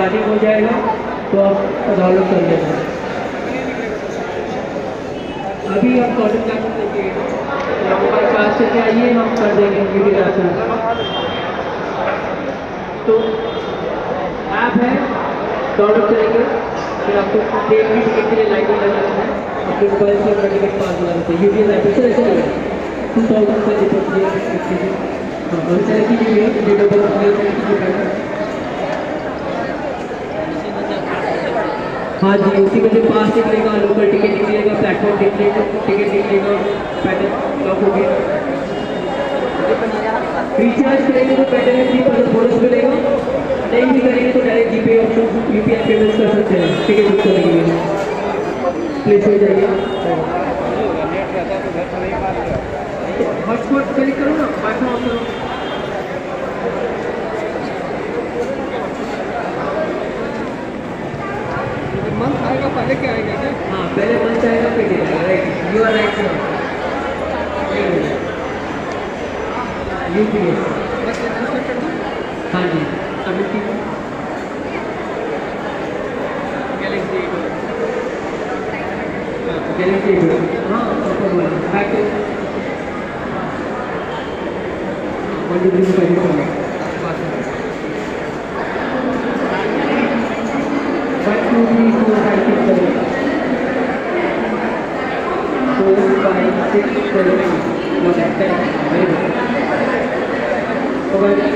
Starting हो जाएगा तो आप डाउनलोड कर लेना। अभी हम कॉटन क्लासेस लेके हमारे क्लास से आइए, हम कर देंगे वीडियोग्राफी। तो ऐप है, डाउनलोड करेंगे, फिर आपको ट्रेन की टिकट के लिए लाइन में लग जाना है, अपने मोबाइल से अपना टिकट पास हो जाना चाहिए। यूपीएस ऐप से ऐसे नहीं 2000 से डिपोजिट। हाँ, और सेलेक्ट कीजिए डेट ऑफ बर्थ सेलेक्ट कीजिए। हाँ जी, उसी में से पास निकलेगा, लोकल टिकट निकलेगा, प्लेटफॉर्म निकलेगा, टिकट निकलेगा, पैटर्न लॉक हो गया। रिचार्ज करेंगे तो पैटर्न फ्री पर बोनस मिलेगा, नहीं भी करेंगे तो डायरेक्ट जीपे ऑप्शन यूपीआई पेमेंट कर सकते हैं टिकट बुक करने के लिए। प्लेस हो जाइए, हॉटस्पॉट क्लिक करो ना, वाईफाई ऑन करो। मंथ आएगा पहले क्या आएगा क्या? हाँ, पहले मंथ आएगा फिर डेट आएगा। Right, you are right sir. UPS बस रजिस्टर कर दो। हाँ जी, सबमिट कीजिए। गैलेक्सी गैलेक्सी हाँ बैक 1 2 3 5 6 1 2 3 4 5 6 7 4 5 6 7 8 वेरी गुड।